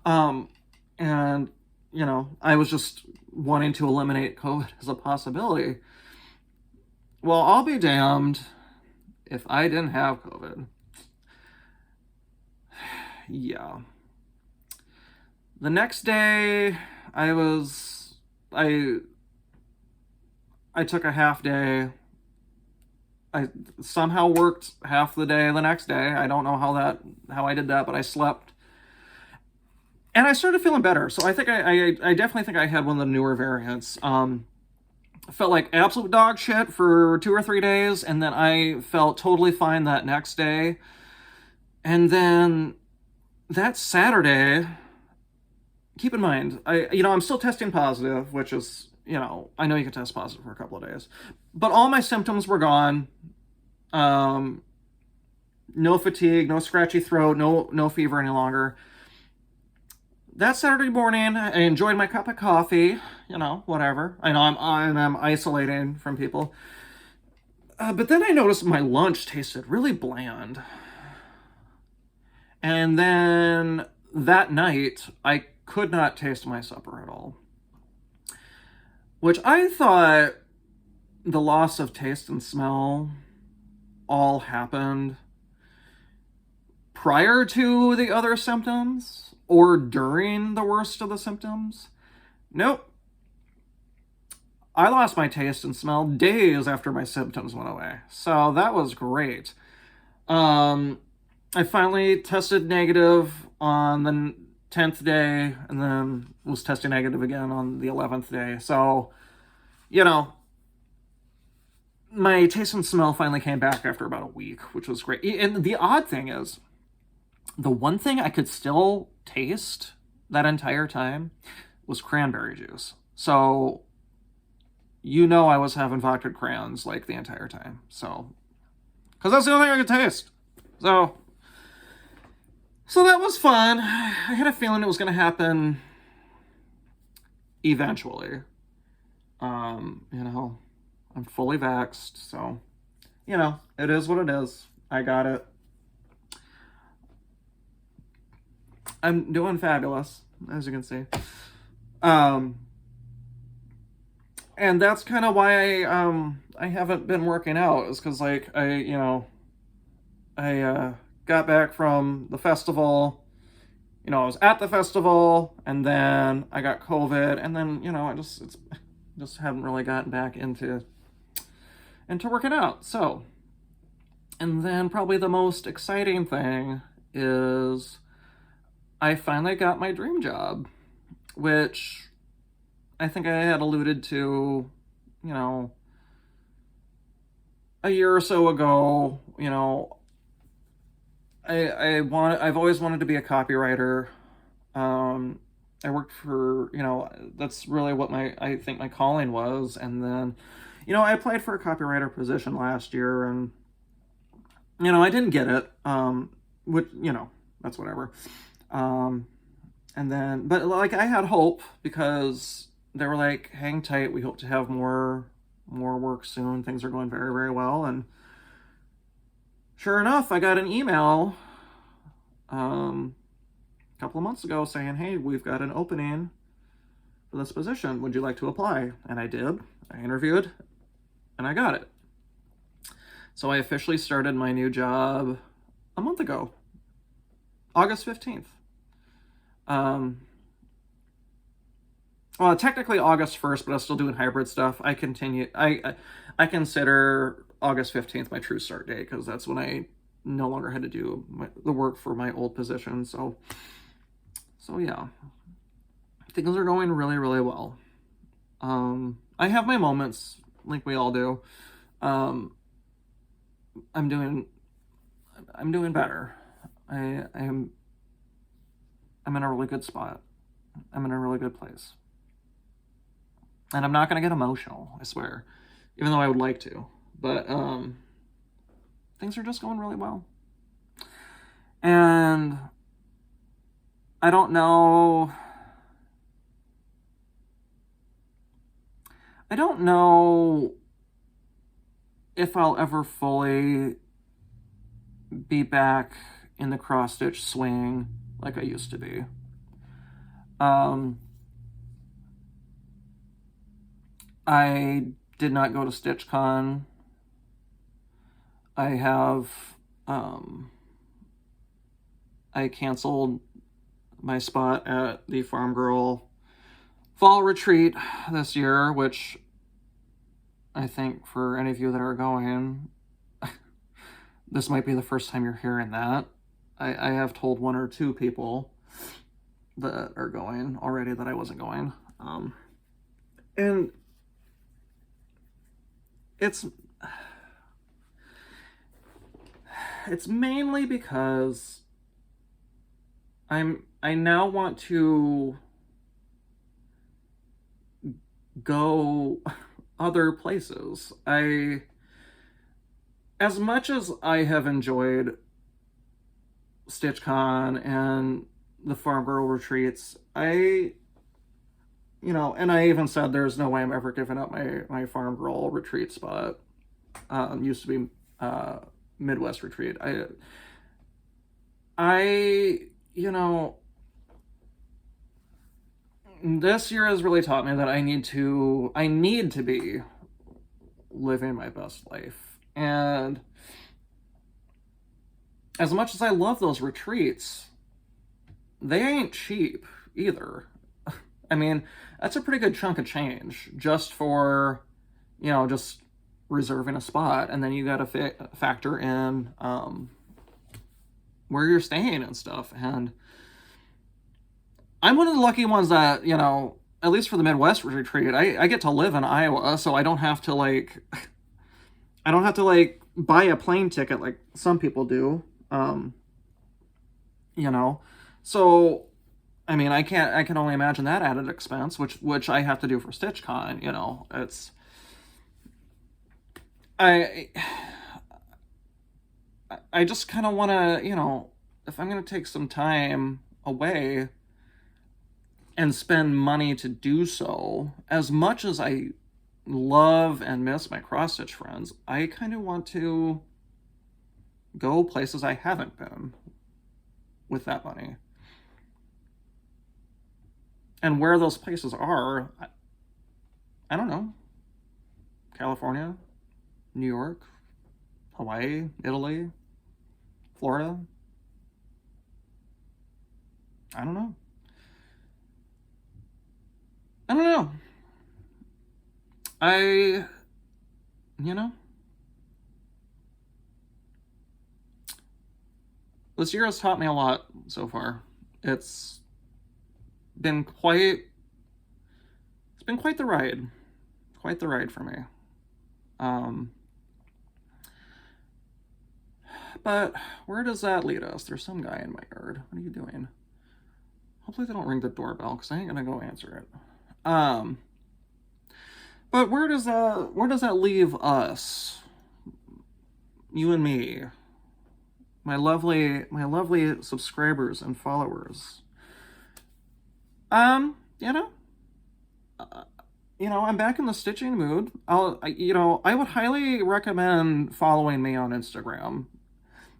And, I was just wanting to eliminate COVID as a possibility. Well, I'll be damned if I didn't have COVID. Yeah. The next day, I took a half day. I somehow worked half the day the next day. I don't know how I did that, but I slept. And I started feeling better. So I think I definitely think I had one of the newer variants. Felt like absolute dog shit for 2 or 3 days, and then I felt totally fine that next day. And then that Saturday, keep in mind, I'm still testing positive, which is, I know you can test positive for a couple of days, but all my symptoms were gone. No fatigue, no scratchy throat, no fever any longer. That Saturday morning, I enjoyed my cup of coffee, whatever. I know I'm isolating from people. But then I noticed my lunch tasted really bland. And then that night, I could not taste my supper at all. Which I thought the loss of taste and smell all happened prior to the other symptoms or during the worst of the symptoms. Nope. I lost my taste and smell days after my symptoms went away. So that was great. I finally tested negative on the 10th day and then was testing negative again on the 11th day. So, my taste and smell finally came back after about a week, which was great. And the odd thing is, the one thing I could still taste that entire time was cranberry juice. So, I was having vodka crayons like the entire time. So, because that's the only thing I could taste. So that was fun. I had a feeling it was going to happen eventually. I'm fully vaxxed, so, it is what it is. I got it. I'm doing fabulous, as you can see. And that's kind of why I haven't been working out, is because, I got back from the festival. I was at the festival, and then I got COVID, and then, I just haven't really gotten back into working out. So, and then probably the most exciting thing is I finally got my dream job, which I think I had alluded to, a year or so ago. I've always wanted to be a copywriter. I worked for, that's really what I think my calling was. And then, I applied for a copywriter position last year, and, I didn't get it. Which, that's whatever. And then, but I had hope, because they were like, hang tight, we hope to have more work soon. Things are going very, very well. And sure enough, I got an email a couple of months ago saying, hey, we've got an opening for this position. Would you like to apply? And I did. I interviewed, and I got it. So I officially started my new job a month ago, August 15th. Well, technically August 1st, but I was still doing hybrid stuff. I consider August 15th my true start date, because that's when I no longer had to do the work for my old position. So yeah, things are going really, really well. I have my moments, like we all do. I'm doing better. I'm in a really good spot. I'm in a really good place. And I'm not going to get emotional, I swear, even though I would like to. But things are just going really well. And I don't know. I don't know if I'll ever fully be back in the cross-stitch swing like I used to be. I did not go to StitchCon. I canceled my spot at the Farm Girl Fall Retreat this year, which I think for any of you that are going, this might be the first time you're hearing that. I have told one or two people that are going already that I wasn't going. And it's mainly because I now want to go other places. As much as I have enjoyed StitchCon and the Farm Girl retreats, and I even said there's no way I'm ever giving up my Farm Girl retreat spot. Used to be Midwest retreat. This year has really taught me that I need to be living my best life. And as much as I love those retreats, they ain't cheap either. I mean, that's a pretty good chunk of change just for, just reserving a spot. And then you got to factor in where you're staying and stuff. And I'm one of the lucky ones that, at least for the Midwest retreat, I get to live in Iowa, so I don't have to buy a plane ticket like some people do. So I mean, I can only imagine that added expense, which I have to do for StitchCon. I just kind of want to, if I'm going to take some time away and spend money to do so, as much as I love and miss my cross-stitch friends, I kind of want to go places I haven't been with that money. And where those places are, I don't know. California, New York, Hawaii, Italy, Florida. I don't know. This year has taught me a lot so far. It's been quite the ride. Quite the ride for me. But where does that lead us? There's some guy in my yard. What are you doing? Hopefully they don't ring the doorbell, because I ain't gonna go answer it. But where does that leave us? You and me. My lovely subscribers and followers. I'm back in the stitching mood. I would highly recommend following me on Instagram.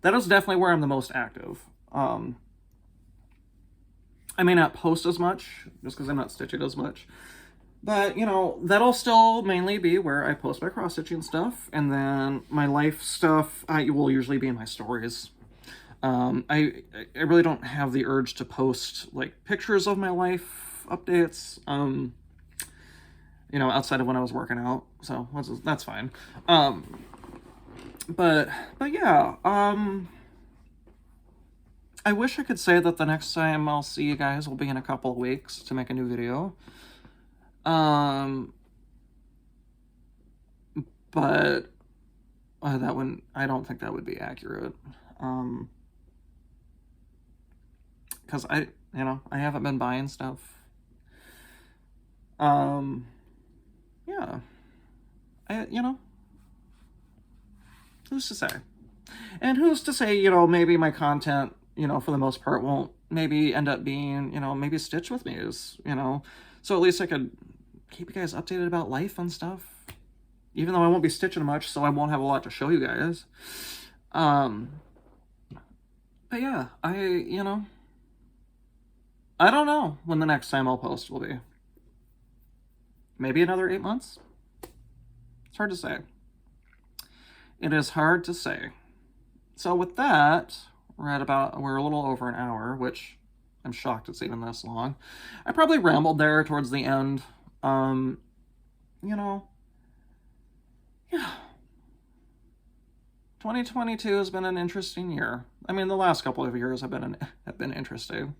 That is definitely where I'm the most active. I may not post as much, just because I'm not stitching as much. But, that'll still mainly be where I post my cross-stitching stuff. And then my life stuff will usually be in my stories. I really don't have the urge to post, pictures of my life updates, outside of when I was working out. So, that's fine. But yeah, I wish I could say that the next time I'll see you guys will be in a couple of weeks to make a new video. But I don't think that would be accurate. Because I haven't been buying stuff. Yeah. Who's to say? And who's to say, maybe my content you know, for the most part, won't maybe end up being, you know, maybe Stitch with me is, you know, so at least I could keep you guys updated about life and stuff, even though I won't be stitching much, so I won't have a lot to show you guys. But yeah, you know, I don't know when the next time I'll post will be. Maybe another 8 months? It's hard to say. It is hard to say. So with that, we're a little over an hour, which I'm shocked it's even this long. I probably rambled there towards the end. You know, yeah. 2022 has been an interesting year. I mean, the last couple of years have been interesting,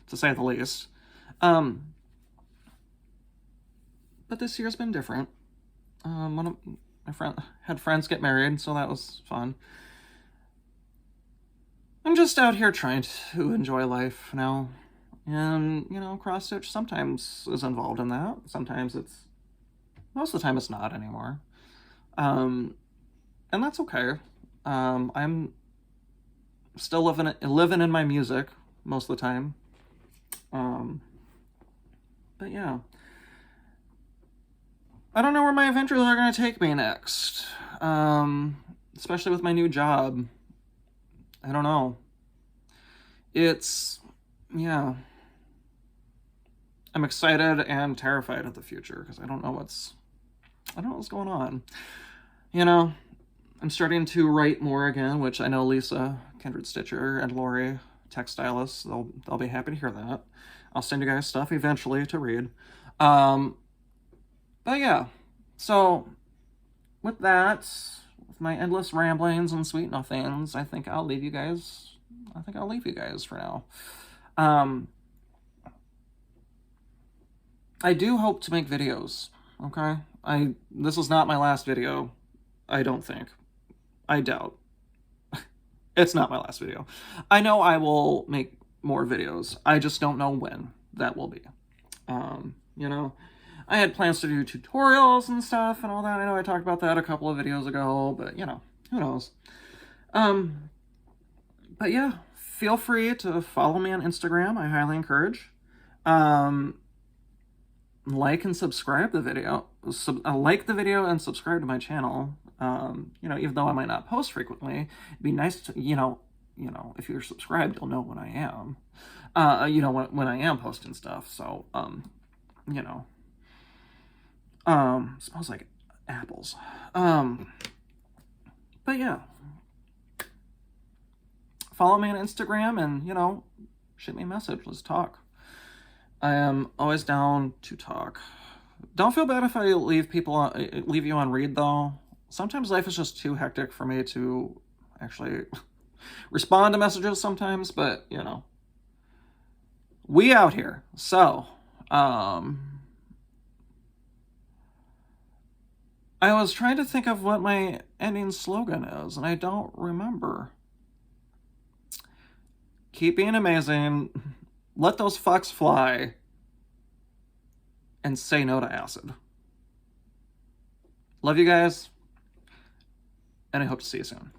to say the least. But this year's been different. One of my friends get married, so that was fun. I'm just out here trying to enjoy life now. And, you know, cross stitch sometimes is involved in that. Sometimes most of the time it's not anymore. And that's okay. I'm still living in my music most of the time. But yeah. I don't know where my adventures are going to take me next. Especially with my new job. I don't know. Yeah. I'm excited and terrified at the future because I don't know what's going on. You know, I'm starting to write more again, which I know Lisa, Kindred Stitcher, and Lori, textiles, they'll be happy to hear that. I'll send you guys stuff eventually to read. But yeah, so with that, with my endless ramblings and sweet nothings, I think I'll leave you guys for now. I do hope to make videos, okay? This is not my last video, I don't think. I doubt. It's not my last video. I know I will make more videos. I just don't know when that will be. You know, I had plans to do tutorials and stuff and all that. I know I talked about that a couple of videos ago, but, you know, who knows? But yeah, feel free to follow me on Instagram. I highly encourage. Like and subscribe the video. Like the video and subscribe to my channel. You know, even though I might not post frequently, it'd be nice to, you know, if you're subscribed, you'll know when I am. You know, when I am posting stuff. So, you know, smells like apples. But yeah, follow me on Instagram and, you know, shoot me a message. Let's talk. I am always down to talk. Don't feel bad if I leave you on read, though. Sometimes life is just too hectic for me to actually respond to messages sometimes, but, you know, we out here. So, I was trying to think of what my ending slogan is, and I don't remember. Keep being amazing. Let those fucks fly. And say no to acid. Love you guys. And I hope to see you soon.